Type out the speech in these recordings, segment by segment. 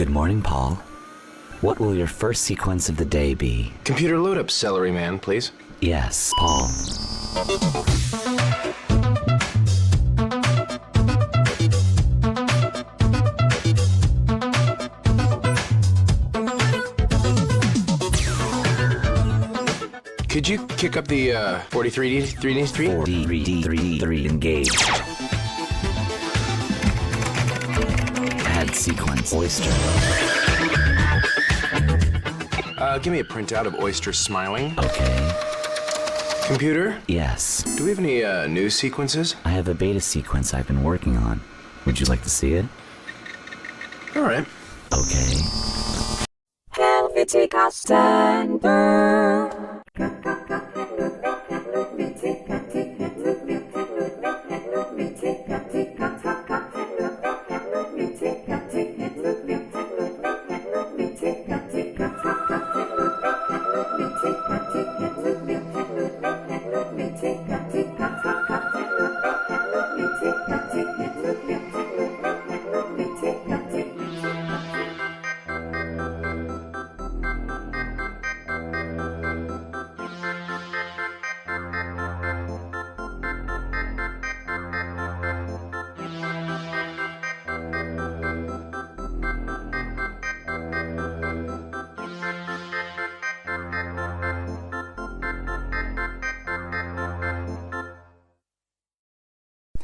Good morning, Paul. What will your first sequence of the day be? Computer load up Celery Man, please. Yes, Paul. Could you kick up the 43D 3D3? 4D3 engaged. Add sequence oyster. Give me a printout of Oyster smiling. Okay. Computer, Yes. do we have any news sequences? I have a beta sequence I've been working on. Would you like to see it? All right. Okay.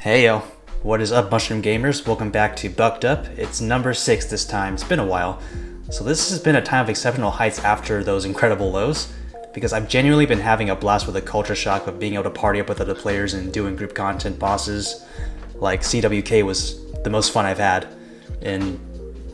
Hey yo, what is up Mushroom Gamers? Welcome back to Bucced Up. It's number 6 this time, it's been a while. So this has been a time of exceptional heights after those incredible lows, because I've genuinely been having a blast with the culture shock of being able to party up with other players and doing group content bosses. Like CWK was the most fun I've had in,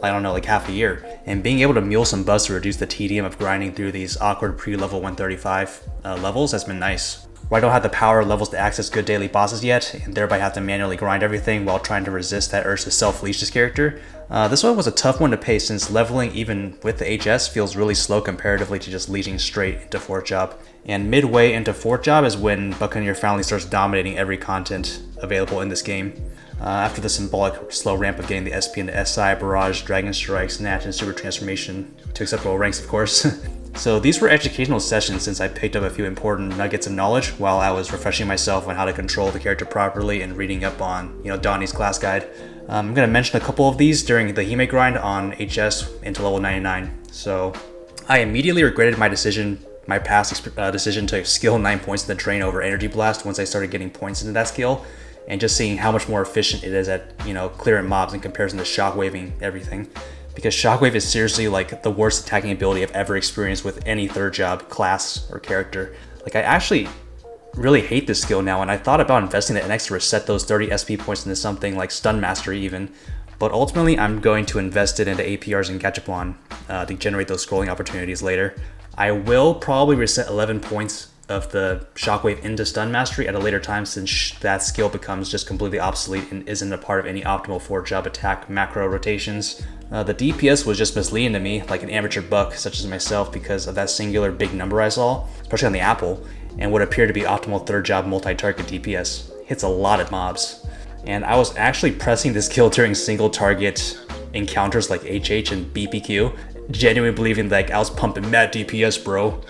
I don't know, like half a year. And being able to mule some buffs to reduce the tedium of grinding through these awkward pre-level 135 levels has been nice. Where I don't have the power levels to access good daily bosses yet, and thereby have to manually grind everything while trying to resist that urge to self-leech this character. This one was a tough one to pace since leveling even with the HS feels really slow comparatively to just leeching straight into 4th job. And midway into 4th job is when Buccaneer finally starts dominating every content available in this game. After the symbolic slow ramp of getting the SP into SI, Barrage, Dragon Strike, Snatch, and Super Transformation to acceptable ranks, of course. So these were educational sessions since I picked up a few important nuggets of knowledge while I was refreshing myself on how to control the character properly and reading up on, Donnie's class guide. I'm going to mention a couple of these during the Hime grind on HS into level 99. So I immediately regretted my past decision to skill 9 points in the train over Energy Blast once I started getting points into that skill, and just seeing how much more efficient it is at, clearing mobs in comparison to shockwaving everything. Because Shockwave is seriously like the worst attacking ability I've ever experienced with any 3rd job class or character. Like I actually really hate this skill now, and I thought about investing the NX to reset those 30 SP points into something like Stun Mastery even. But ultimately I'm going to invest it into APRs and Gachapon to generate those scrolling opportunities later. I will probably reset 11 points of the Shockwave into Stun Mastery at a later time, since that skill becomes just completely obsolete and isn't a part of any optimal 4th job attack macro rotations. The DPS was just misleading to me, like an amateur buck such as myself, because of that singular big number I saw, especially on the Apple, and what appeared to be optimal 3rd job multi-target DPS. Hits a lot of mobs. And I was actually pressing this kill during single target encounters like HH and BPQ, genuinely believing like I was pumping mad DPS, bro.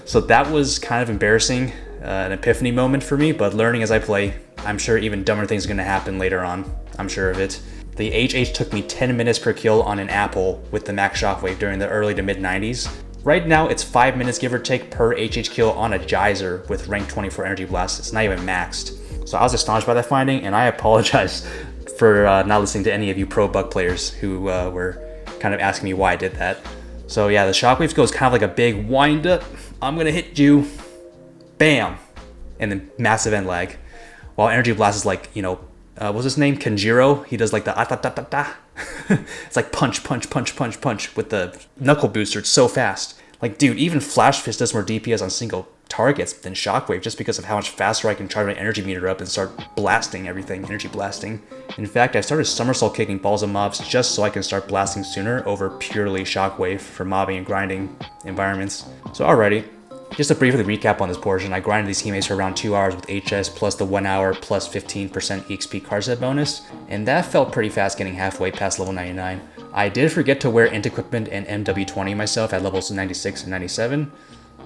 So that was kind of embarrassing, an epiphany moment for me, but learning as I play, I'm sure even dumber things are going to happen later on. I'm sure of it. The HH took me 10 minutes per kill on an Apple with the max shockwave during the early to mid 90s. Right now it's 5 minutes give or take per HH kill on a Geyser with rank 24 Energy Blast. It's not even maxed. So I was astonished by that finding, and I apologize for not listening to any of you pro buck players who were kind of asking me why I did that. So yeah, the shockwave skill is kind of like a big wind up. I'm gonna hit you, bam, and then massive end lag. While Energy Blast is like, what's his name? Kenjiro. He does like the ah-da-da-da-da. It's like punch, punch, punch, punch, punch with the knuckle booster. It's so fast. Like, dude, even Flash Fist does more DPS on single targets than Shockwave just because of how much faster I can charge my energy meter up and start blasting everything, energy blasting. In fact, I started somersault kicking balls of mobs just so I can start blasting sooner over purely Shockwave for mobbing and grinding environments. So alrighty, just to briefly recap on this portion, I grinded these Himes for around 2 hours with HS plus the 1 hour plus 15% EXP card set bonus, and that felt pretty fast getting halfway past level 99. I did forget to wear int equipment and MW20 myself at levels 96 and 97,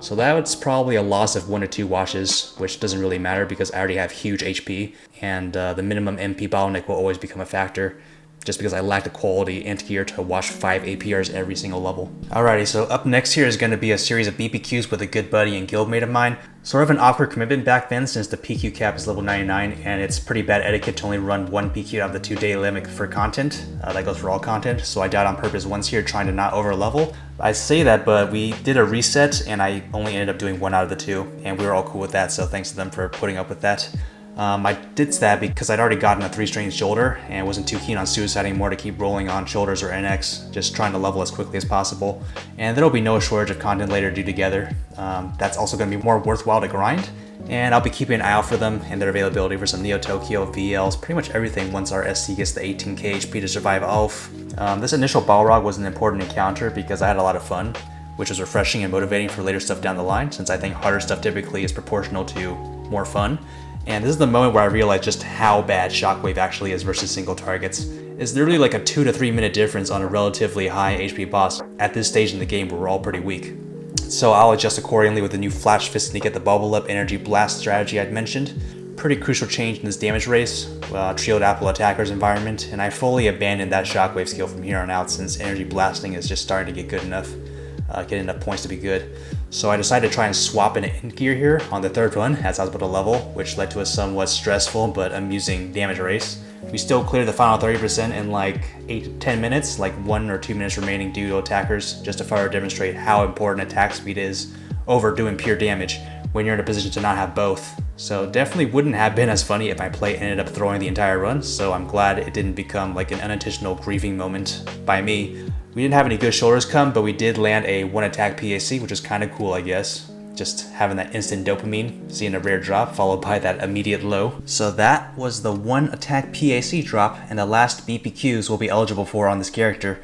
so that's probably a loss of 1 to 2 washes, which doesn't really matter because I already have huge HP, and the minimum MP bottleneck will always become a factor, just because I lack the quality int gear to wash 5 APRs every single level. Alrighty, so up next here is going to be a series of BPQs with a good buddy and guildmate of mine. Sort of an awkward commitment back then since the PQ cap is level 99 and it's pretty bad etiquette to only run 1 PQ out of the 2-day limit for content. That goes for all content, so I died on purpose once here trying to not over level. I say that, but we did a reset and I only ended up doing 1 out of the 2 and we were all cool with that, so thanks to them for putting up with that. I did that because I'd already gotten a 3-string shoulder and wasn't too keen on suicide anymore to keep rolling on shoulders or NX, just trying to level as quickly as possible. And there'll be no shortage of content later to do together. That's also going to be more worthwhile to grind, and I'll be keeping an eye out for them and their availability for some Neo Tokyo, VLs, pretty much everything once our SC gets the 18k HP to survive off. This initial Balrog was an important encounter because I had a lot of fun, which was refreshing and motivating for later stuff down the line, since I think harder stuff typically is proportional to more fun. And this is the moment where I realized just how bad Shockwave actually is versus single targets. It's literally like a 2 to 3 minute difference on a relatively high HP boss at this stage in the game where we're all pretty weak. So I'll adjust accordingly with the new Flash Fist Sneak at the Bubble Up Energy Blast strategy I'd mentioned. Pretty crucial change in this damage race, trioed Apple Attacker's environment, and I fully abandoned that Shockwave skill from here on out since Energy Blasting is just starting to get good enough, get enough points to be good. So I decided to try and swap into int gear here on the 3rd run as I was about to level, which led to a somewhat stressful but amusing damage race. We still cleared the final 30% in like 8 to 10 minutes, like 1 or 2 minutes remaining due to attackers, just to further demonstrate how important attack speed is over doing pure damage when you're in a position to not have both. So definitely wouldn't have been as funny if my play ended up throwing the entire run, so I'm glad it didn't become like an unintentional grieving moment by me. We didn't have any good shoulders come, but we did land a 1 attack PAC, which is kind of cool, I guess. Just having that instant dopamine, seeing a rare drop followed by that immediate low. So that was the 1 attack PAC drop, and the last BPQs we'll be eligible for on this character.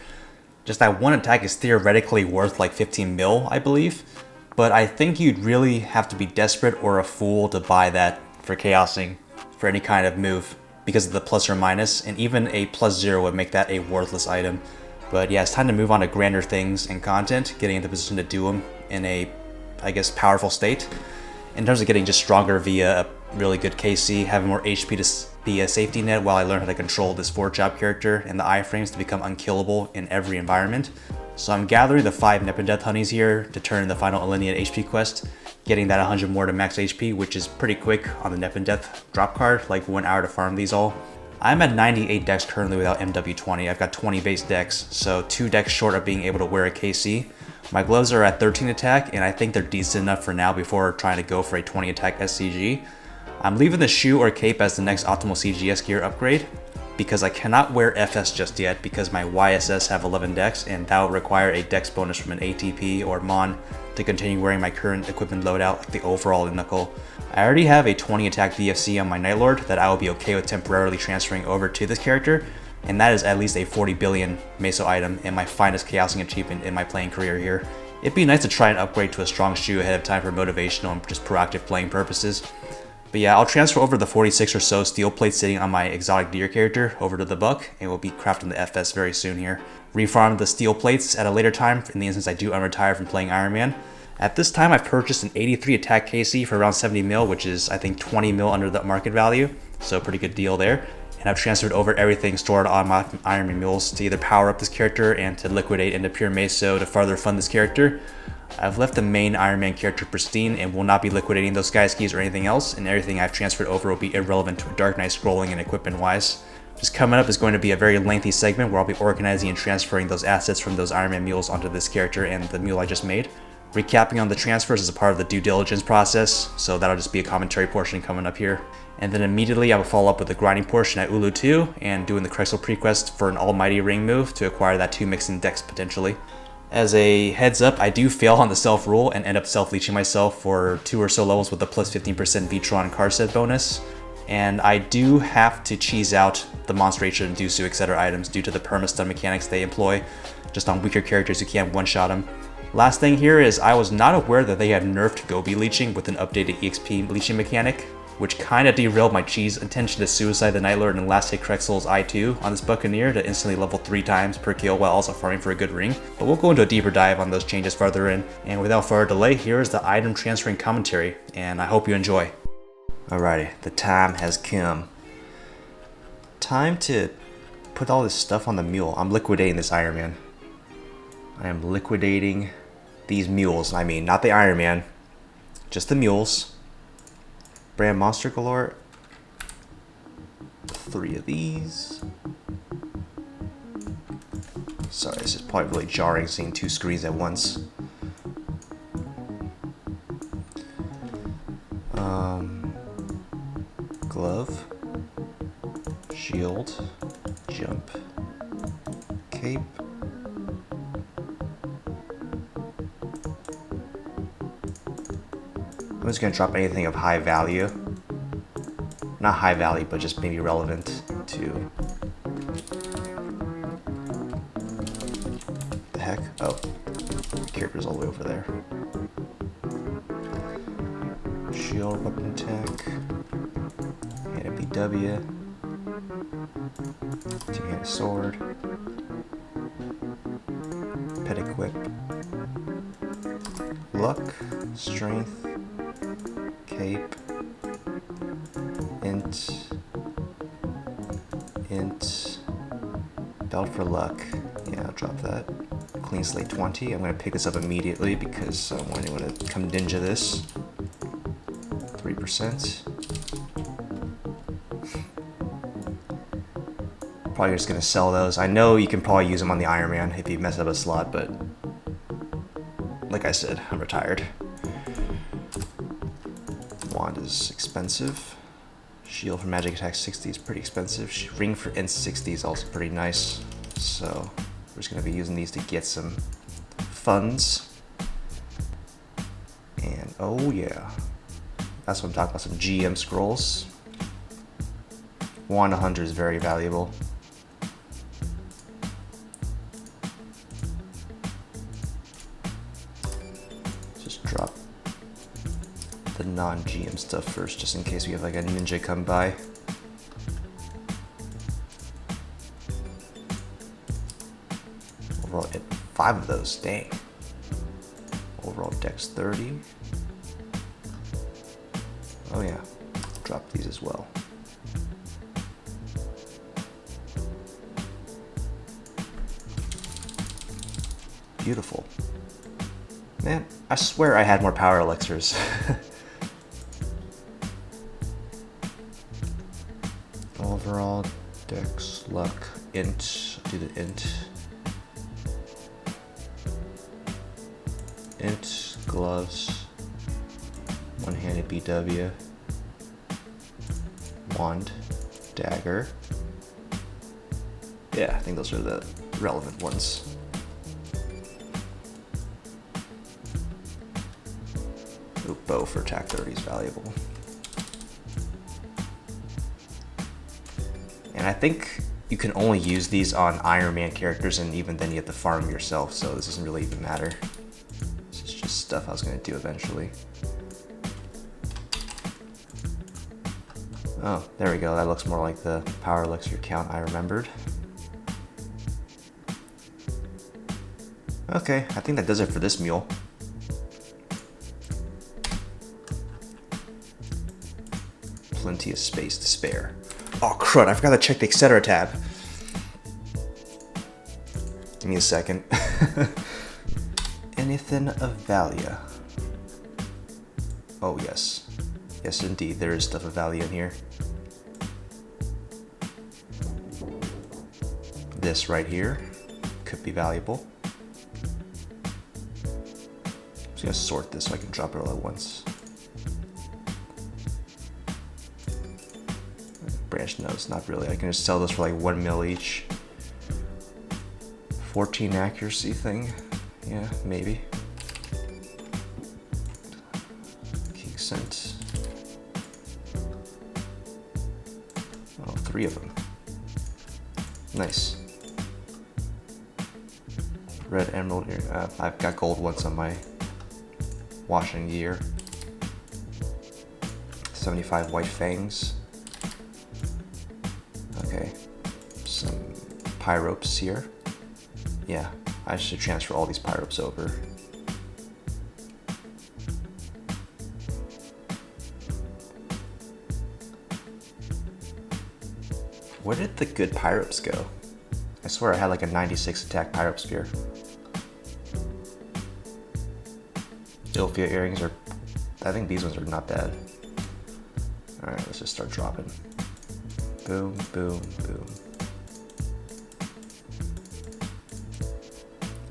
Just that 1 attack is theoretically worth like 15 mil, I believe. But I think you'd really have to be desperate or a fool to buy that for chaosing for any kind of move because of the plus or minus, and even a +0 would make that a worthless item. But yeah, it's time to move on to grander things and content, getting into position to do them in a, I guess, powerful state. In terms of getting just stronger via a really good KC, having more HP to be a safety net while I learn how to control this 4-job character and the iframes to become unkillable in every environment. So I'm gathering the 5 Nependeath honeys here to turn in the final Allineate HP quest, getting that 100 more to max HP, which is pretty quick on the Nependeath drop card, like 1 hour to farm these all. I'm at 98 dex currently without MW20. I've got 20 base dex, so 2 dex short of being able to wear a KC. My gloves are at 13 attack, and I think they're decent enough for now before trying to go for a 20 attack SCG. I'm leaving the shoe or cape as the next optimal CGS gear upgrade, because I cannot wear FS just yet because my YSS have 11 dex, and that will require a dex bonus from an ATP or Mon to continue wearing my current equipment loadout, like the overall Knuckle. I already have a 20 attack VFC on my Nightlord that I will be okay with temporarily transferring over to this character, and that is at least a 40 billion Meso item and my finest chaosing achievement in my playing career here. It'd be nice to try and upgrade to a strong shoe ahead of time for motivational and just proactive playing purposes. But yeah, I'll transfer over the 46 or so steel plates sitting on my exotic deer character over to the Buck, and we'll be crafting the FS very soon here. Refarm the steel plates at a later time in the instance I do unretire from playing Ironman. At this time, I've purchased an 83 attack KC for around 70 mil, which is I think 20 mil under the market value, so pretty good deal there. And I've transferred over everything stored on my Ironman Mules to either power up this character and to liquidate into pure Meso to further fund this character. I've left the main Ironman character pristine and will not be liquidating those sky skis or anything else, and everything I've transferred over will be irrelevant to a Dark Knight scrolling and equipment wise. Just coming up is going to be a very lengthy segment where I'll be organizing and transferring those assets from those Ironman Mules onto this character and the mule I just made. Recapping on the transfers is a part of the due diligence process, so that'll just be a commentary portion coming up here. And then immediately I will follow up with the grinding portion at Ulu 2 and doing the Krex Prequest for an almighty ring move to acquire that 2 mixing decks potentially. As a heads up, I do fail on the self rule and end up self-leeching myself for 2 or so levels with a plus 15% Vitron card set bonus. And I do have to cheese out the Monstration and Dusu etc. items due to the perma-stun mechanics they employ, just on weaker characters who can't one-shot them. Last thing here is I was not aware that they had nerfed Gobi Leeching with an updated EXP Leeching mechanic. which kind of derailed my cheese intention to suicide the Night Lord and last hit Krexel's I2 on this Buccaneer to instantly level 3 times per kill while also farming for a good ring. But we'll go into a deeper dive on those changes farther in, and without further delay, here is the item transferring commentary, and I hope you enjoy. Alrighty, the time has come. Time to put all this stuff on the mule. I'm liquidating this Ironman. I am liquidating these mules. I mean, not the Ironman, just the mules. Brand Monster Galore. 3 of these. Sorry, this is probably really jarring seeing 2 screens at once. Glove. Shield. Jump. Cape. I'm just gonna drop anything of high value. Not high value, but just maybe relevant to... The heck? Oh. Character's all the way over there. Shield, weapon attack. And a BW. Two-handed sword. Pet equip. Luck. Strength. Cape. Int. Belt for luck. Yeah, I'll drop that. Clean slate 20. I'm gonna pick this up immediately because I want anyone to come ninja this. 3%. Probably just gonna sell those. I know you can probably use them on the Ironman if you mess up a slot, but like I said, I'm retired. Wand is expensive. Shield for magic attack 60 is pretty expensive. Ring for int 60 is also pretty nice. So we're just gonna be using these to get some funds. And oh yeah, that's what I'm talking about, some GM scrolls. Wand 100 is very valuable. Just drop the non-GM stuff first, just in case we have like a ninja come by. Overall, 5 of those, dang. Overall dex 30. Oh yeah, drop these as well. Beautiful. Man, I swear I had more power elixirs. Overall, dex, luck, int, do the int. Int, gloves, one-handed BW, wand, dagger. Yeah, I think those are the relevant ones. Ooh, bow for attack 30 is valuable. And I think you can only use these on Ironman characters, and even then you have to farm yourself, so this doesn't really even matter. This is just stuff I was going to do eventually. Oh, there we go. That looks more like the power elixir count I remembered. Okay, I think that does it for this mule. Plenty of space to spare. Oh crud, I forgot to check the etc tab. Give me a second. Anything of value? Oh yes. Yes indeed, there is stuff of value in here. This right here could be valuable. I'm just gonna sort this so I can drop it all at once. Branch notes, not really. I can just sell those for like 1 mil each. 14 accuracy thing. Yeah, maybe. King scent. Oh, 3 of them. Nice. Red emerald here. I've got gold ones on my washing gear. 75 white fangs. Okay, some pyropes here. Yeah, I should transfer all these pyropes over. Where did the good pyropes go? I swear I had like a 96 attack pyrope spear. Ilfia earrings are, I think these ones are not bad. Alright, let's just start dropping. Boom, boom, boom.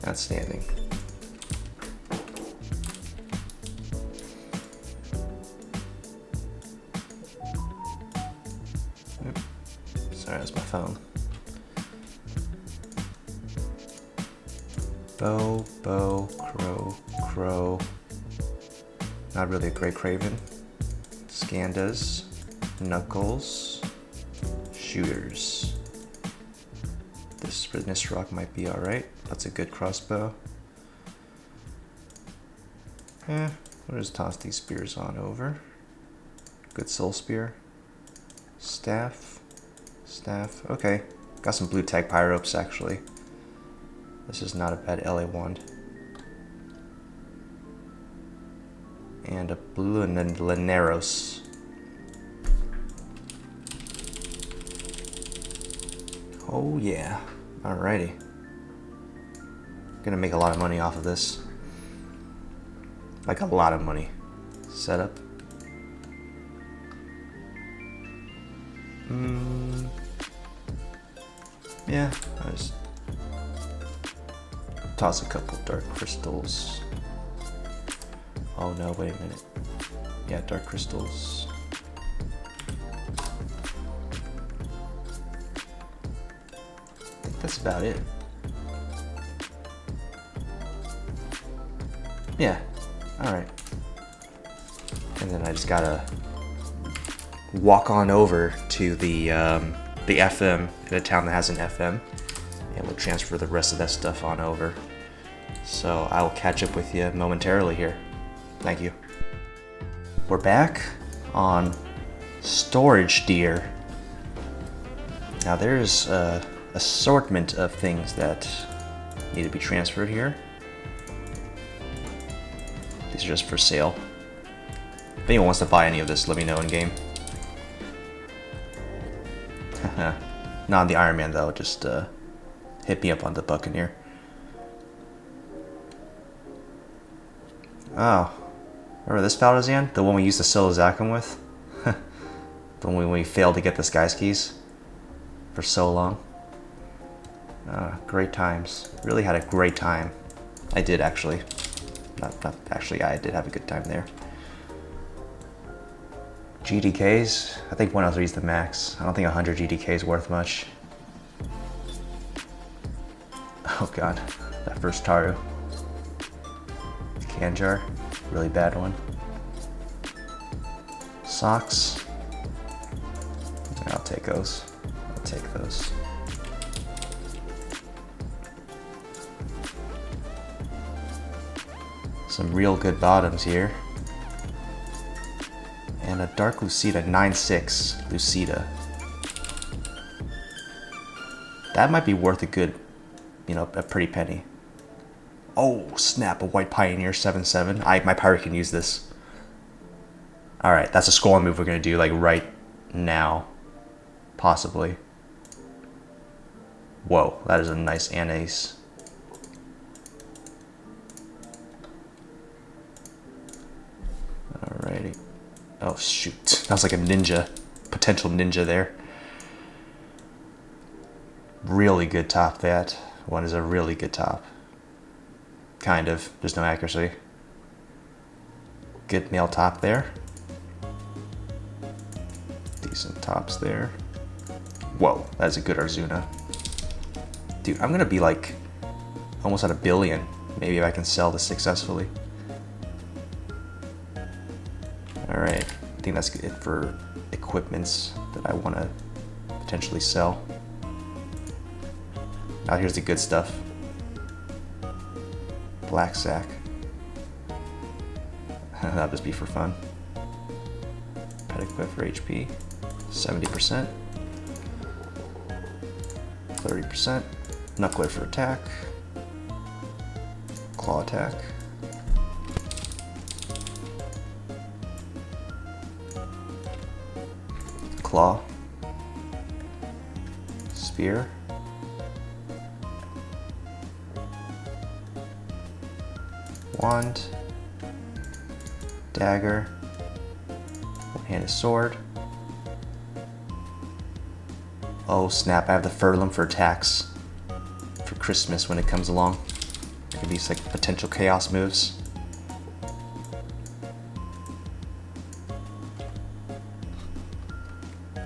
Outstanding. Sorry, that's my phone. Bow, crow. Not really a great craven. Scandas, knuckles, shooters. This rock might be alright. That's a good crossbow. We'll just toss these spears on over. Good soul spear. Staff. Okay. Got some blue tag pyropes actually. This is not a bad LA wand. And a blue Lineros. Oh yeah. Alrighty. Gonna make a lot of money off of this. Like a lot of money. Setup. Yeah, I just toss a couple dark crystals. Oh no, wait a minute. Yeah, dark crystals. I think that's about it. Yeah, alright. And then I just gotta walk on over to the FM in a town that has an FM, and we'll transfer the rest of that stuff on over. So I will catch up with you momentarily here. Thank you. We're back on Storage Deer. Now there's an assortment of things that need to be transferred here. These are just for sale. If anyone wants to buy any of this, let me know in game. Not on the Ironman though, just hit me up on the Buccaneer. Oh, remember this Valdezan? The one we used to sell Zakum with? The one when we failed to get the Sky Skis for so long. Great times. Really had a great time. I did actually. Not actually, I did have a good time there. GDKs, I think 103 is the max. I don't think 100 GDK is worth much. Oh god, that first Taru. Kanjar, really bad one. Socks. I'll take those. I'll take those. Some real good bottoms here. And a Dark Lucida, 9.6 Lucida. That might be worth a good, a pretty penny. Oh, snap, a White Pioneer 7.7. My pirate can use this. Alright, that's a scoring move we're going to do, like, right now. Possibly. Whoa, that is a nice ace. Alrighty. Oh shoot, that was like a ninja, potential ninja there. Really good top that. One is a really good top. Kind of, there's no accuracy. Good male top there. Decent tops there. Whoa, that is a good Arzuna. Dude, I'm gonna be like almost at 1 billion. Maybe if I can sell this successfully. Alright, I think that's it for equipments that I want to potentially sell. Now here's the good stuff. Black sack. That'll just be for fun. Head equip for HP. 70%. 30%. Knuckler for attack. Claw attack. Claw. Spear. Wand. Dagger. One-handed sword. Oh snap, I have the Furlum for attacks for Christmas when it comes along. Look at these like potential chaos moves.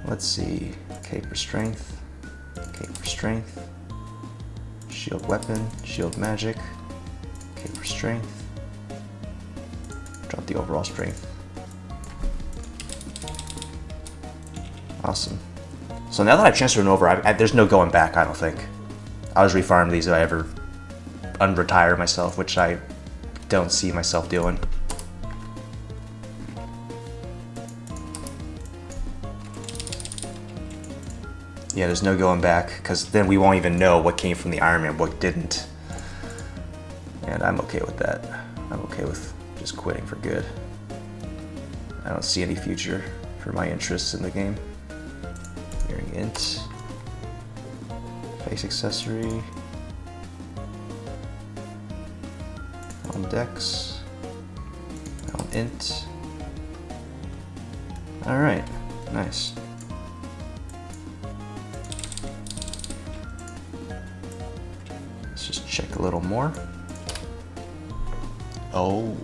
Let's see. Cape for strength. Cape for strength. Shield weapon. Shield magic. Cape for strength. Drop the overall strength. Awesome. So now that I've transferred over, there's no going back, I don't think. I'll just refarm these if I ever unretire myself, which I don't see myself doing. Yeah, there's no going back, because then we won't even know what came from the Ironman, what didn't. And I'm okay with that. I'm okay with just quitting for good. I don't see any future for my interests in the game. Hearing int. Face accessory. On dex. On int. Alright, nice. Let's just check a little more. Oh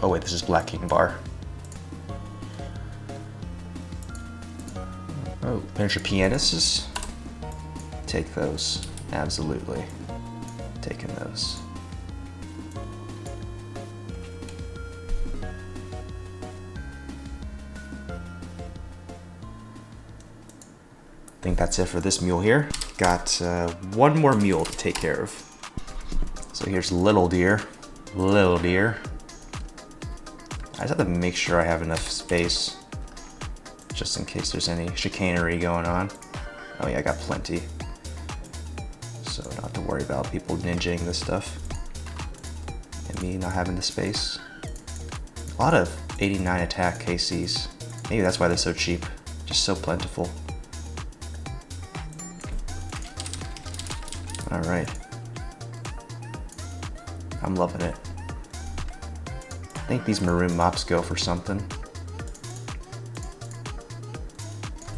wait, this is Black King Bar. Oh, miniature pianists. Take those, absolutely. Taking those. I think that's it for this mule here. Got one more mule to take care of. So here's Little Deer. Little Deer. I just have to make sure I have enough space just in case there's any chicanery going on. Oh yeah, I got plenty. So not to worry about people ninjaing this stuff. And me not having the space. A lot of 89 attack KCs. Maybe that's why they're so cheap. Just so plentiful. Alright. I'm loving it. I think these maroon mops go for something.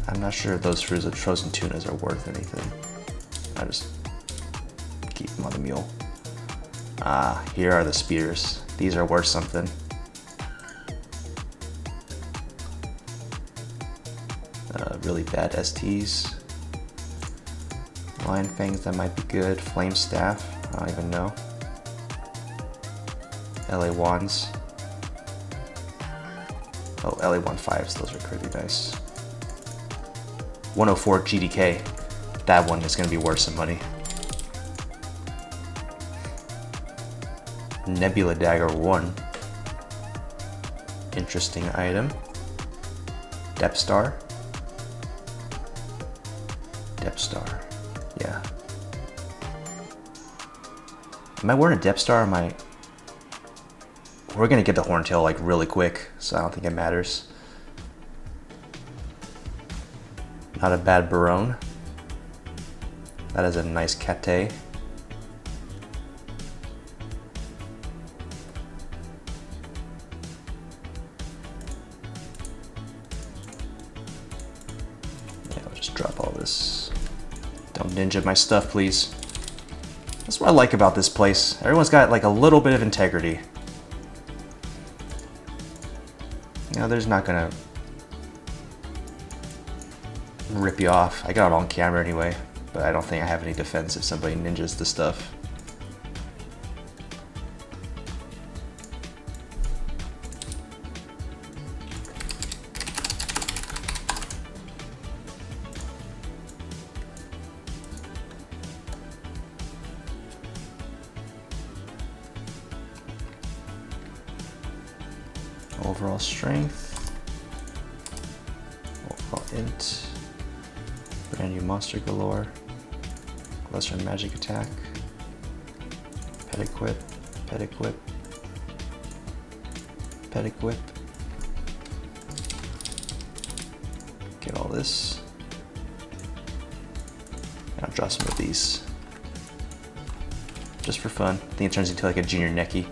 I'm not sure if those frozen tunas are worth anything. I just keep them on the mule. Ah, here are the spears. These are worth something. Really bad STs. Lion fangs, that might be good. Flame staff, I don't even know. LA wands. Oh, LA 15s, those are pretty nice. 104 GDK. That one is going to be worth some money. Nebula Dagger 1. Interesting item. Depth Star. Depth Star. Yeah. Am I wearing a Depth Star or am I... We're going to get the Horntail like really quick, so I don't think it matters. Not a bad Barone. That is a nice Kate. Yeah, I'll just drop all this. Don't ninja my stuff, please. That's what I like about this place. Everyone's got like a little bit of integrity. You know, there's not gonna rip you off. I got it on camera anyway, but I don't think I have any defense if somebody ninjas the stuff. Overall strength. int. Brand new monster galore. Lesser magic attack. Pet equip. Pet equip. Pet equip. Get all this. And I'll draw some of these. Just for fun. I think it turns into like a junior necky.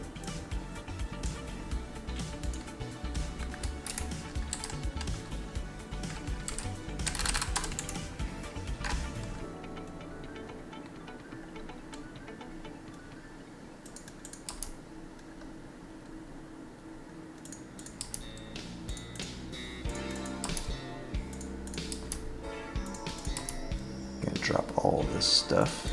Gonna drop all this stuff.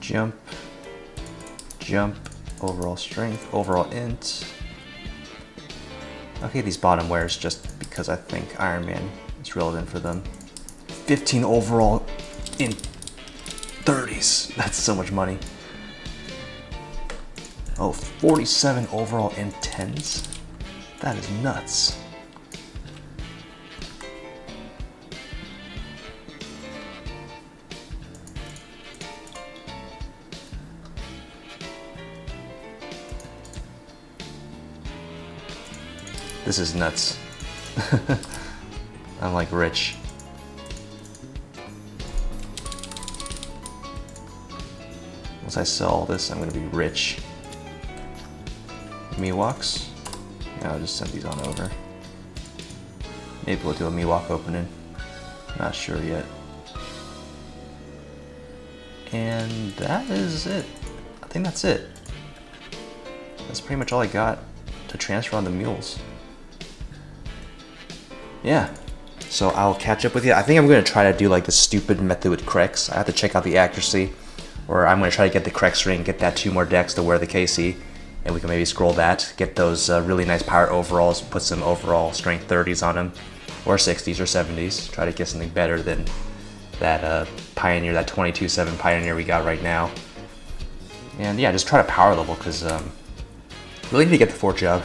Jump, jump, overall strength, overall int. Okay, these bottom wears just because I think Ironman is relevant for them. 15 overall in 30s. That's so much money. Oh, 47 overall in 10s. That is nuts. This is nuts. I'm like rich. Once I sell all this, I'm gonna be rich. Miwoks? Yeah, I'll just send these on over. Maybe we'll do a Miwok opening. Not sure yet. And that is it. I think that's it. That's pretty much all I got to transfer on the mules. Yeah, so I'll catch up with you. I think I'm going to try to do like the stupid method with Krex. I have to check out the accuracy, or I'm going to try to get the Krex ring, get that 2 more decks to wear the KC, and we can maybe scroll that, get those really nice power overalls, put some overall strength 30s on them, or 60s or 70s, try to get something better than that Pioneer, that 22-7 Pioneer we got right now. And yeah, just try to power level, because really need to get the 4th job.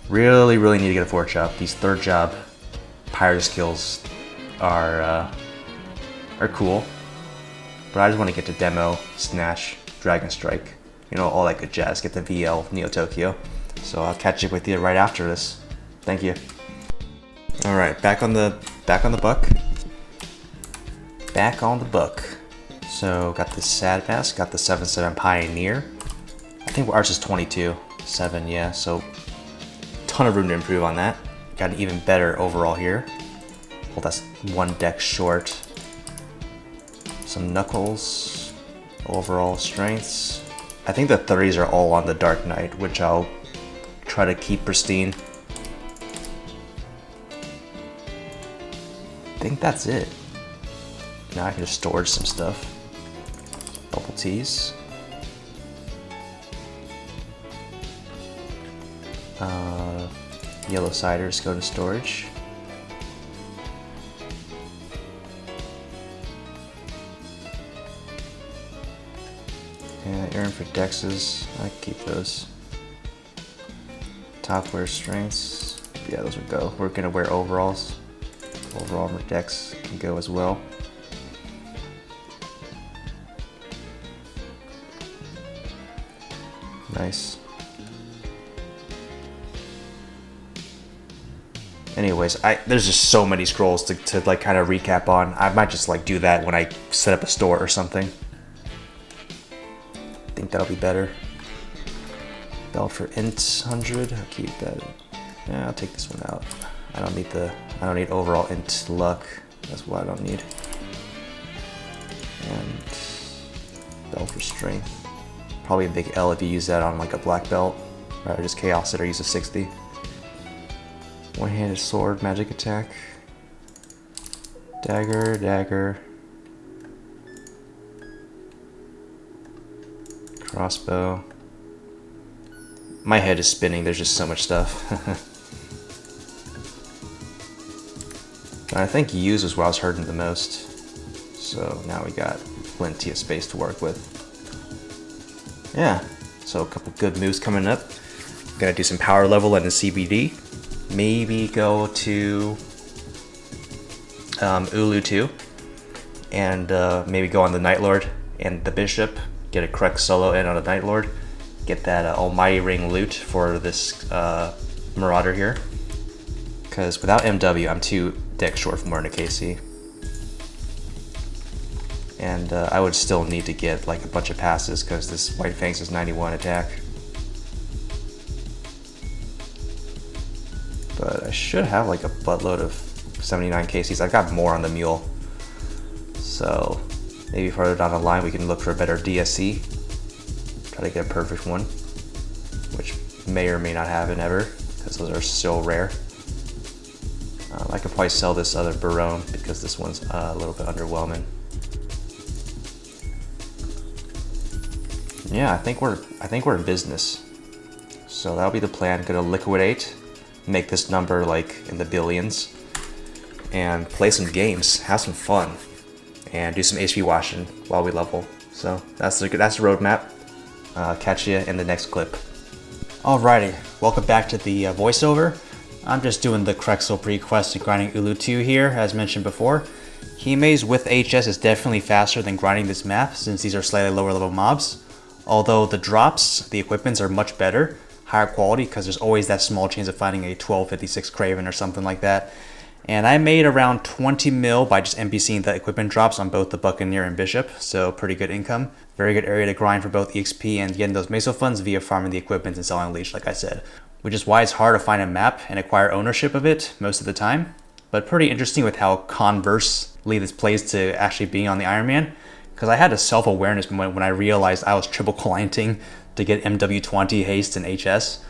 Really need to get a 4th job. These 3rd job pyro skills are cool, but I just want to get to demo, snatch, dragon strike, you know, all that good jazz. Get the VL Neo Tokyo. So I'll catch up with you right after this. Thank you. All right, back on the buck. Back on the buck. So got the Sad Mask, got the 7-7 Pioneer. I think ours is 22-7, yeah. So ton of room to improve on that. Got an even better overall here. Well, that's 1 deck short. Some Knuckles, overall strengths. I think the 30s are all on the Dark Knight, which I'll try to keep pristine. I think that's it. Now I can just storage some stuff. Bubble teas. Yellow ciders go to storage. And Aaron for Dexes, I keep those. Top wear strengths, yeah, those would go. We're gonna wear overalls. Overall for Dex can go as well. Nice. Anyways, there's just so many scrolls to like kind of recap on. I might just like do that when I set up a store or something. I think that'll be better. Belt for int 100. I'll keep that. Yeah, I'll take this one out. I don't need overall int luck. That's what I don't need. And belt for strength. Probably a big L if you use that on like a black belt. Rather just chaos it or use a 60. One-handed sword, magic attack. Dagger, dagger. Crossbow. My head is spinning, there's just so much stuff. And I think use was where I was hurting the most. So now we got plenty of space to work with. Yeah, so a couple good moves coming up. Gonna do some power level and a CBD. Maybe go to Ulu 2. And maybe go on the Night Lord and the Bishop. Get a Krex solo in on the Night Lord. Get that Almighty Ring loot for this Marauder here. Because without MW, I'm 2 decks short from wearing a KC. And I would still need to get like a bunch of passes because this White Fangs is 91 attack. But I should have like a buttload of 79 KCs. I've got more on the Mule. So maybe further down the line we can look for a better DSC. Try to get a perfect one. Which may or may not happen ever because those are so rare. I could probably sell this other Barone because this one's a little bit underwhelming. Yeah, I think we're in business. So that'll be the plan. Gonna liquidate, make this number like in the billions, and play some games, have some fun, and do some HP washing while we level. So that's the roadmap. Catch you in the next clip. Alrighty, welcome back to the voiceover. I'm just doing the Krexel Prequest and grinding Ulu 2 here, as mentioned before. Keymaze with HS is definitely faster than grinding this map, since these are slightly lower level mobs. Although the drops, the equipments are much better, higher quality, because there's always that small chance of finding a 1256 Craven or something like that. And I made around 20 mil by just NPCing the equipment drops on both the Buccaneer and Bishop, so pretty good income. Very good area to grind for both EXP and getting those meso funds via farming the equipment and selling Leech, like I said. Which is why it's hard to find a map and acquire ownership of it most of the time. But pretty interesting with how conversely this plays to actually being on the Ironman. Because I had a self-awareness moment when I realized I was triple clienting to get MW20, Haste, and HS.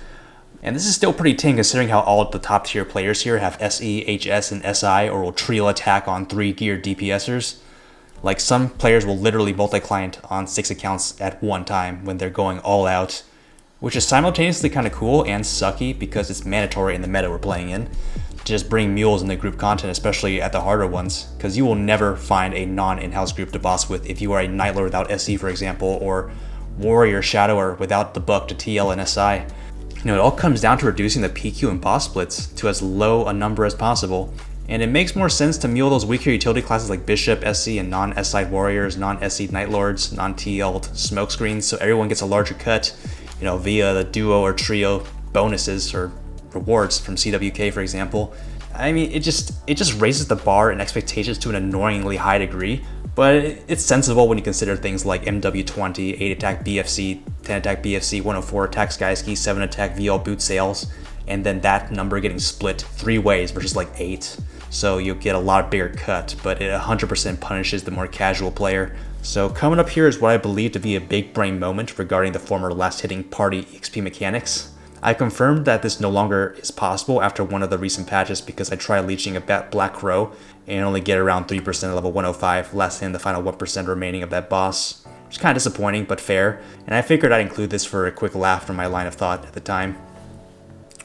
And this is still pretty tame considering how all the top tier players here have SE, HS, and SI, or will trio attack on 3 geared DPSers. Like some players will literally multi-client on 6 accounts at one time when they're going all out. Which is simultaneously kind of cool and sucky because it's mandatory in the meta we're playing in. To just bring Mules in the group content, especially at the harder ones. Because you will never find a non-in-house group to boss with if you are a Night Lord without SE, for example, or Warrior Shadower without the buck to TL and SI. You know, it all comes down to reducing the PQ and boss splits to as low a number as possible. And it makes more sense to mule those weaker utility classes like Bishop, SE, and non-SI Warriors, non-SE Night Lords, non-TL'd Smokescreens, so everyone gets a larger cut, you know, via the duo or trio bonuses or rewards from CWK, for example. I mean, it just raises the bar and expectations to an annoyingly high degree, but it's sensible when you consider things like MW20, 8 attack BFC, 10 attack BFC, 104 attack Skyski, 7 attack VL boot sales, and then that number getting split 3 ways versus like 8. So you'll get a lot bigger cut, but it 100% punishes the more casual player. So coming up here is what I believe to be a big brain moment regarding the former last hitting party EXP mechanics. I confirmed that this no longer is possible after one of the recent patches because I tried leeching a Black Crow and only get around 3% at level 105, less than the final 1% remaining of that boss. Which is kind of disappointing, but fair, and I figured I'd include this for a quick laugh from my line of thought at the time.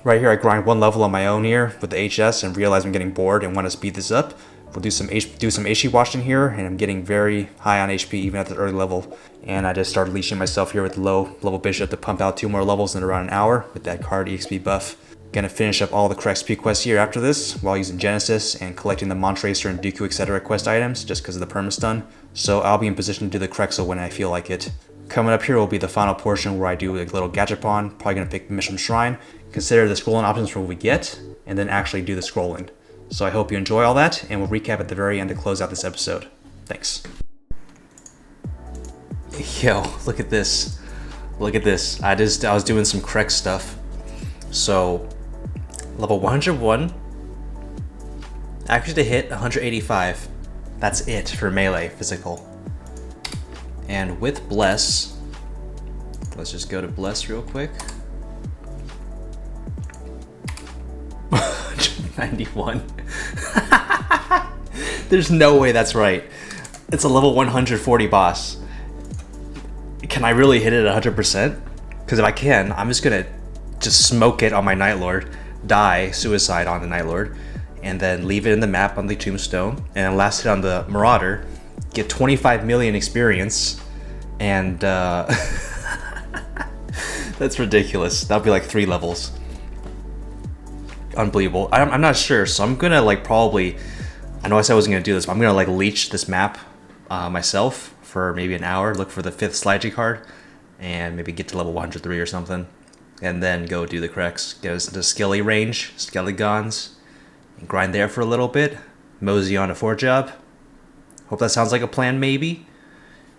Right here I grind 1 level on my own here with the HS and realize I'm getting bored and want to speed this up. We'll do some HP washing here, and I'm getting very high on HP even at the early level. And I just started leashing myself here with the low level Bishop to pump out 2 more levels in around an hour with that card EXP buff. Gonna finish up all the Krex Prequests here after this while using Genesis and collecting the Montracer and Dooku etc. quest items just because of the permastun. So I'll be in position to do the Krexel when I feel like it. Coming up here will be the final portion where I do a little Gachapon, probably gonna pick Mission Shrine, consider the scrolling options for what we get, and then actually do the scrolling. So I hope you enjoy all that, and we'll recap at the very end to close out this episode. Thanks. Yo, look at this. Look at this. I was doing some Krex stuff. So, level 101, actually to hit 185. That's it for melee physical. And with Bless, let's just go to Bless real quick. 191. There's no way that's right. It's a level 140 boss. Can I really hit it at 100%? Because if I can, I'm just gonna just smoke it on my Night Lord, die, suicide on the Night Lord, and then leave it in the map on the Tombstone, and then last hit on the Marauder, get 25 million experience, and that's ridiculous. That'll be like 3 levels. Unbelievable. I'm not sure, so I'm gonna like probably, I know I said I wasn't gonna do this, but I'm gonna like leech this map myself for maybe an hour, look for the 5th Sligy card, and maybe get to level 103 or something, and then go do the Krex, get us into Skelly range, Skelligons, and grind there for a little bit, mosey on a 4-job. Hope that sounds like a plan, maybe.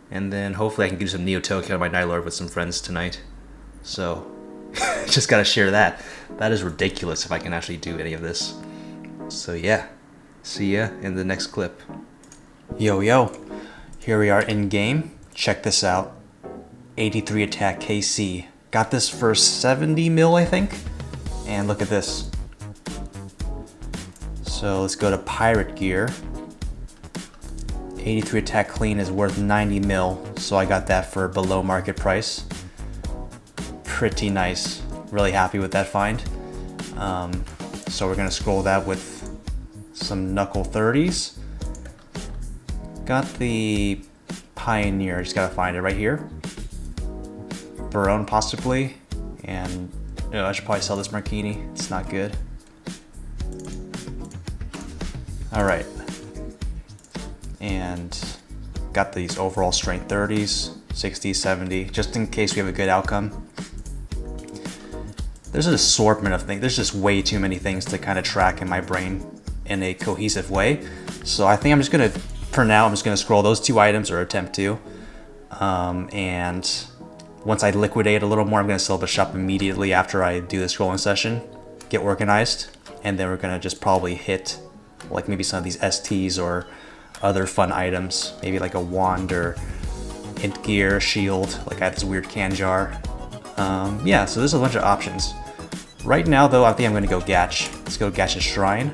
And then hopefully I can do some Neo Tokyo on my Night Lord with some friends tonight. So, just gotta share that. That is ridiculous if I can actually do any of this. So yeah, see ya in the next clip. Yo, here we are in game. Check this out. 83 attack KC. Got this for 70 mil, I think. And look at this. So let's go to Pirate Gear. 83 attack clean is worth 90 mil, so I got that for below market price. Pretty nice. Really happy with that find. So we're gonna scroll that with some Knuckle 30s. Got the Pioneer, just gotta find it right here. Barone possibly, and I should probably sell this Marquini. It's not good. All right. And got these overall strength 30s, 60s, 70, just in case we have a good outcome. There's an assortment of things. There's just way too many things to kind of track in my brain in a cohesive way. So I think I'm just gonna, for now, I'm just gonna scroll those 2 items, or attempt to. And once I liquidate a little more, I'm gonna sell the shop immediately after I do the scrolling session, get organized, and then we're gonna just probably hit like maybe some of these STs or other fun items, maybe like a wand or int gear, shield, like I have this weird can jar. Yeah, so there's a bunch of options. Right now though, I think I'm gonna go Gach. Let's go Gach's Shrine.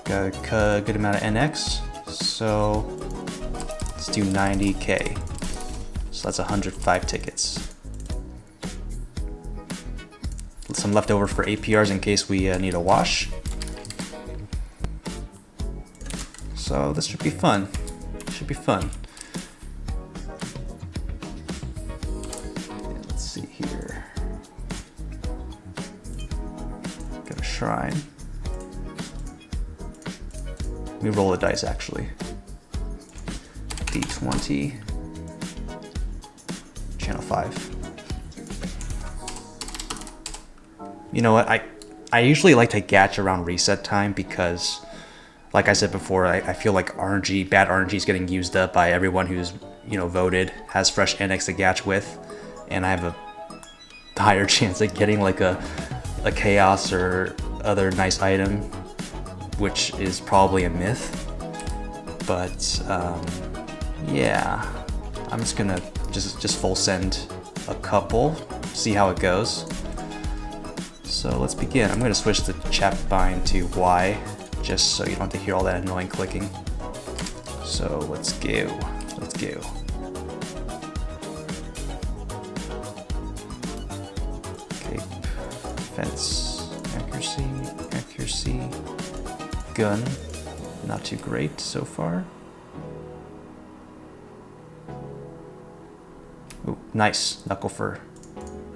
Got a good amount of NX, so let's do 90k. So that's 105 tickets. Some leftover for APRs in case we need a wash. So this should be fun. Should be fun. And let's see here. Got a shrine. Let me roll the dice actually. D20. Channel 5. You know what, I usually like to Gach around reset time because, like I said before, I feel like RNG, bad RNG is getting used up by everyone who's, voted, has fresh NX to Gach with, and I have a higher chance of getting like a chaos or other nice item, which is probably a myth. But yeah, I'm just gonna just full send a couple, see how it goes. So let's begin. I'm gonna switch the chat bind to Y, just so you don't have to hear all that annoying clicking. So let's go. Let's go. Okay, defense, accuracy, gun, not too great so far. Ooh, nice, knuckle for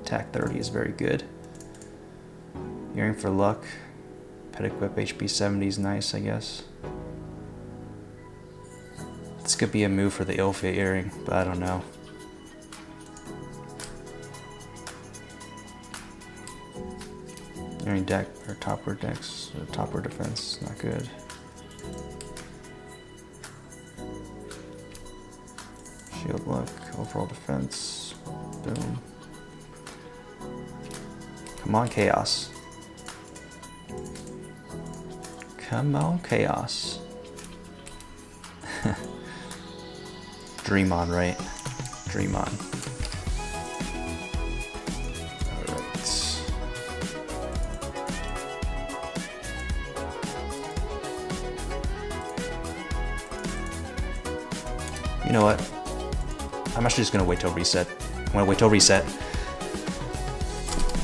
attack 30 is very good. Earring for luck. Pet equip HP 70 is nice, I guess. This could be a move for the Ilfia earring, but I don't know. Earring deck or topward decks, or topward defense, not good. Shield luck, overall defense, boom. Come on, chaos. Come on, chaos. Dream on, right? Dream on. Alright. You know what? I'm actually just gonna wait till reset. I'm gonna wait till reset,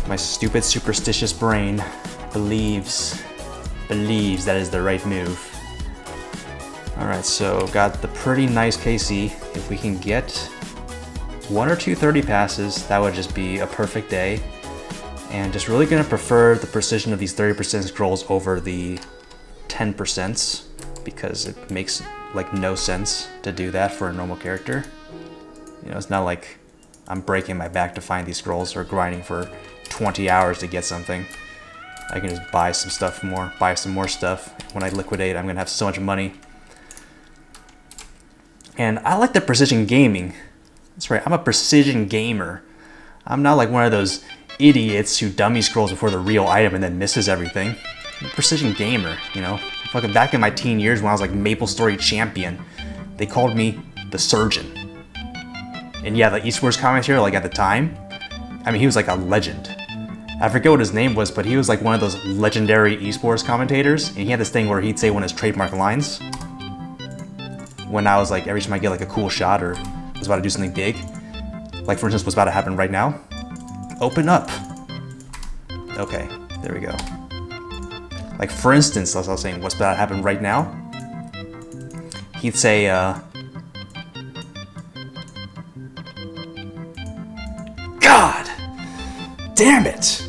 My stupid superstitious brain believes that is the right move. Alright, so got the pretty nice KC. If we can get 1 or 2 30 passes, that would just be a perfect day. And just really gonna prefer the precision of these 30% scrolls over the 10%, because it makes like no sense to do that for a normal character. You know, it's not like I'm breaking my back to find these scrolls or grinding for 20 hours to get something. I can just buy some stuff more, buy some more stuff. When I liquidate, I'm gonna have so much money. And I like the precision gaming. That's right, I'm a precision gamer. I'm not like one of those idiots who dummy scrolls before the real item and then misses everything. I'm a precision gamer, you know? Fucking back in my teen years when I was like Maple Story champion, they called me the surgeon. And yeah, the esports commentator, like at the time, I mean, he was like a legend. I forget what his name was, but he was like one of those legendary esports commentators, and he had this thing where he'd say one of his trademark lines when I was like, every time I get like a cool shot or was about to do something big, like for instance what's about to happen right now, open up. Okay, there we go. Like for instance, as I was saying, what's about to happen right now, he'd say, God damn it!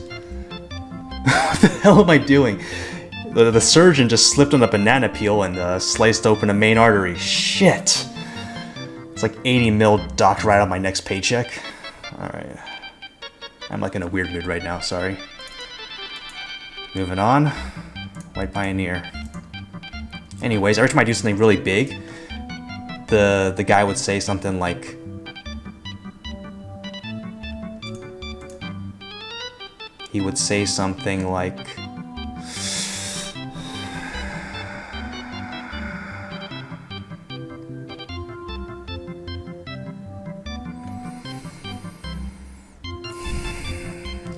What the hell am I doing? The surgeon just slipped on a banana peel and sliced open a main artery. Shit! It's like 80 mil docked right on my next paycheck. Alright. I'm like in a weird mood right now, sorry. Moving on. White Pioneer. Anyways, every time I do something really big, the guy would say something like, he would say something like,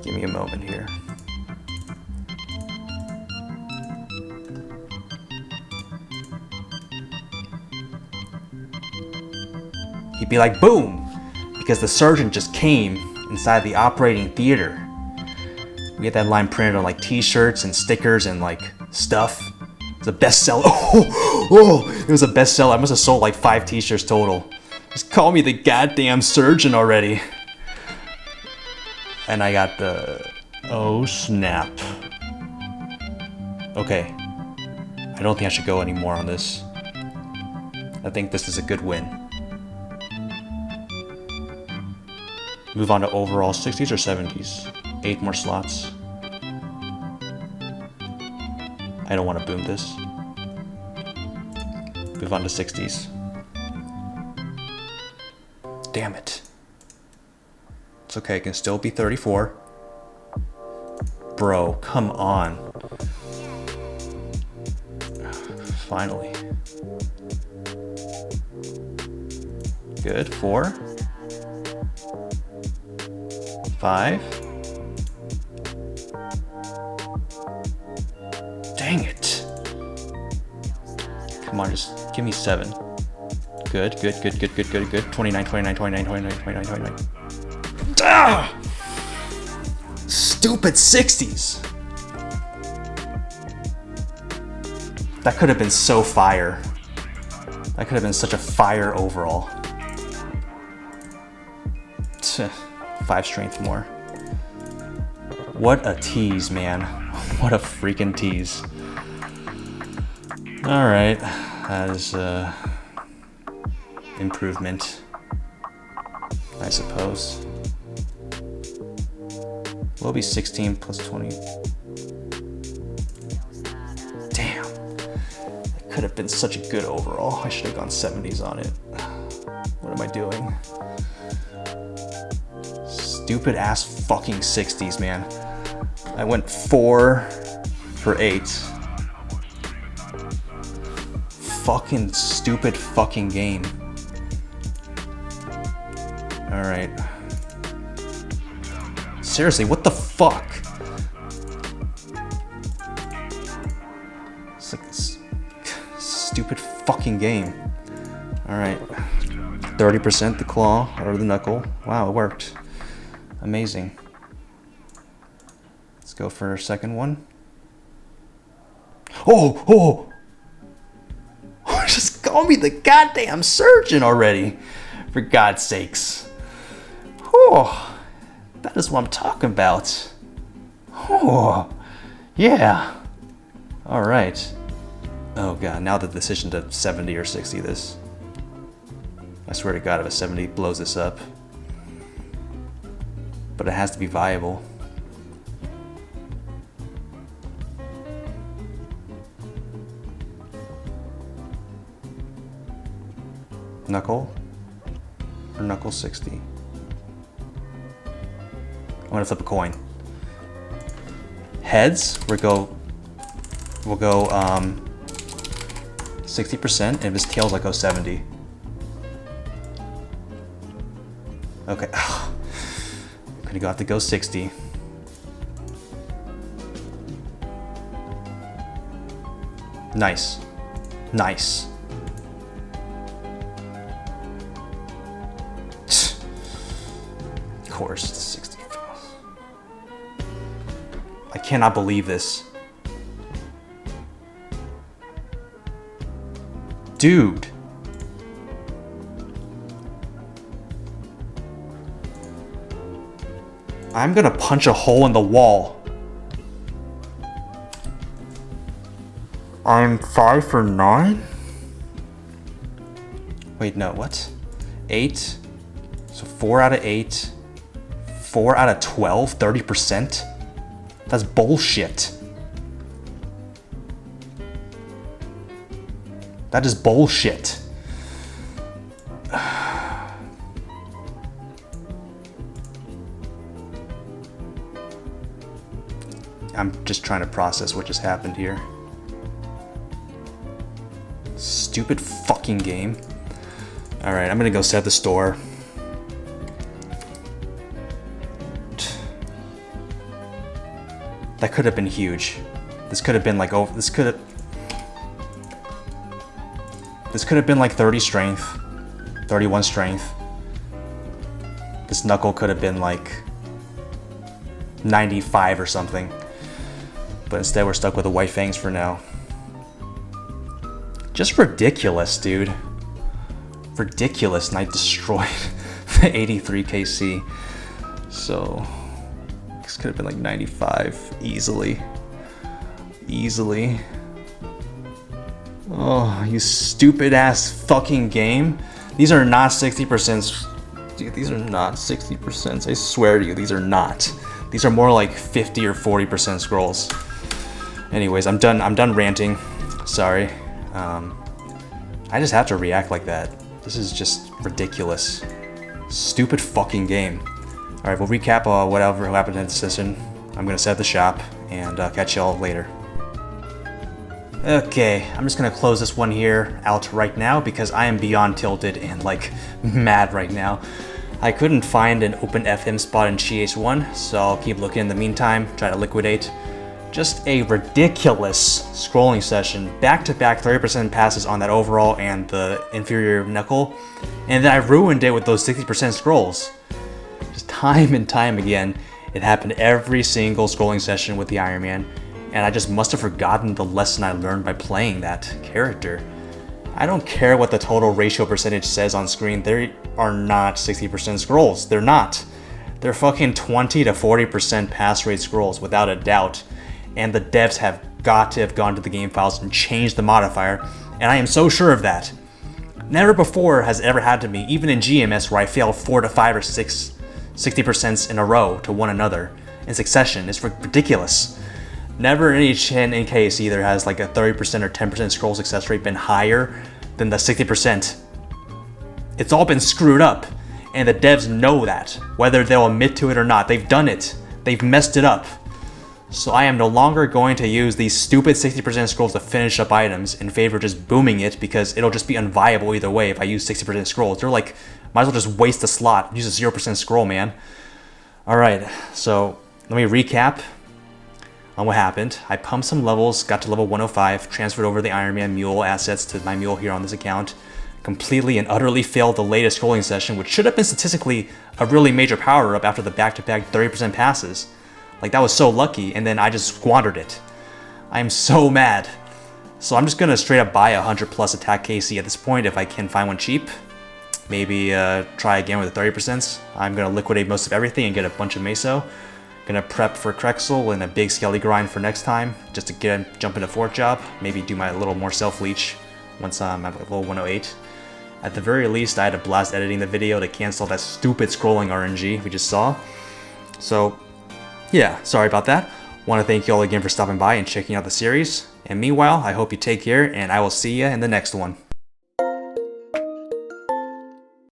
give me a moment here. He'd be like, boom! Because the surgeon just came inside the operating theater. We had that line printed on like t-shirts and stickers and like stuff. It was a bestseller. It was a bestseller. I must have sold like 5 t-shirts total. Just call me the goddamn surgeon already. And I got the, oh snap. Okay, I don't think I should go anymore on this. I think this is a good win. Move on to overall 60s or 70s. 8 more slots. I don't want to boom this. Move on to 60s. Damn it. It's okay, it can still be 34. Bro, come on. Finally. Good, 4. 5. Dang it. Come on, just give me 7. Good. 29. Ah! Stupid 60s. That could have been so fire. That could have been such a fire overall. 5 strength more. What a tease, man. What a freaking tease. Alright, that is improvement, I suppose. Will be 16 plus 20. Damn. That could have been such a good overall. I should have gone 70s on it. What am I doing? Stupid ass fucking 60s, man. I went 4 for 8. Fucking stupid fucking game. Alright. Seriously, what the fuck? It's like this stupid fucking game. Alright. 30% the claw or the knuckle. Wow, it worked. Amazing. go for a second one. Oh! Just call me the goddamn surgeon already. For God's sakes. Oh, that is what I'm talking about. Oh, yeah. All right. Oh God, now the decision to 70 or 60 this. I swear to God, if a 70 blows this up. But it has to be viable. Knuckle? Or knuckle 60? I'm gonna flip a coin. Heads, we'll go 60%, and if his tails, I go 70. Okay. Gonna have to go 60. Nice. Nice. Of course, 60. I cannot believe this. Dude. I'm gonna punch a hole in the wall. I'm 5 for 9? Wait, no, what? 8? So 4 out of 8. 4 out of 12? 30%? That's bullshit. That is bullshit. I'm just trying to process what just happened here. Stupid fucking game. Alright, I'm gonna go set the store. That could have been huge. This could have been like, oh, this could have been like 30 strength, 31 strength. This knuckle could have been like 95 or something. But instead we're stuck with the white fangs for now. Just ridiculous, dude. Ridiculous, and I destroyed the 83 KC. So this could have been like 95 easily. Easily. Oh, you stupid ass fucking game. These are not 60%. Dude, these are not 60%. I swear to you, these are not. These are more like 50 or 40% scrolls. Anyways, I'm done ranting. Sorry. I just have to react like that. This is just ridiculous. Stupid fucking game. Alright, we'll recap whatever happened in the session. I'm gonna set the shop and catch y'all later. Okay, I'm just gonna close this one here out right now because I am beyond tilted and like mad right now. I couldn't find an open FM spot in GH1, so I'll keep looking in the meantime, try to liquidate. Just a ridiculous scrolling session. Back-to-back 30% passes on that overall and the inferior knuckle. And then I ruined it with those 60% scrolls. Just time and time again. It happened every single scrolling session with the Ironman. And I just must have forgotten the lesson I learned by playing that character. I don't care what the total ratio percentage says on screen. They are not 60% scrolls. They're not. They're fucking 20 to 40% pass rate scrolls without a doubt. And the devs have got to have gone to the game files and changed the modifier, and I am so sure of that. Never before has it ever happened to me, even in GMS where I failed 4 to 5 or 6 60% in a row to one another in succession. It's ridiculous. Never in any case either has like a 30% or 10% scroll success rate been higher than the 60%. It's all been screwed up, and the devs know that, whether they'll admit to it or not. They've done it. They've messed it up. So I am no longer going to use these stupid 60% scrolls to finish up items in favor of just booming it because it'll just be unviable either way if I use 60% scrolls. They're like, might as well just waste a slot. Use a 0% scroll, man. Alright, so let me recap on what happened. I pumped some levels, got to level 105, transferred over the Ironman Mule assets to my Mule here on this account. Completely and utterly failed the latest scrolling session, which should have been statistically a really major power-up after the back-to-back 30% passes. Like, that was so lucky, and then I just squandered it. I am so mad. So I'm just gonna straight up buy a 100 plus attack KC at this point if I can find one cheap. Maybe try again with the 30%. I'm gonna liquidate most of everything and get a bunch of meso. Gonna prep for Krexel and a big skelly grind for next time, just to jump into Fort Job. Maybe do my little more self-leech once I'm at level 108. At the very least, I had a blast editing the video to cancel that stupid scrolling RNG we just saw. So, yeah, sorry about that. Want to thank you all again for stopping by and checking out the series. And meanwhile, I hope you take care, and I will see you in the next one.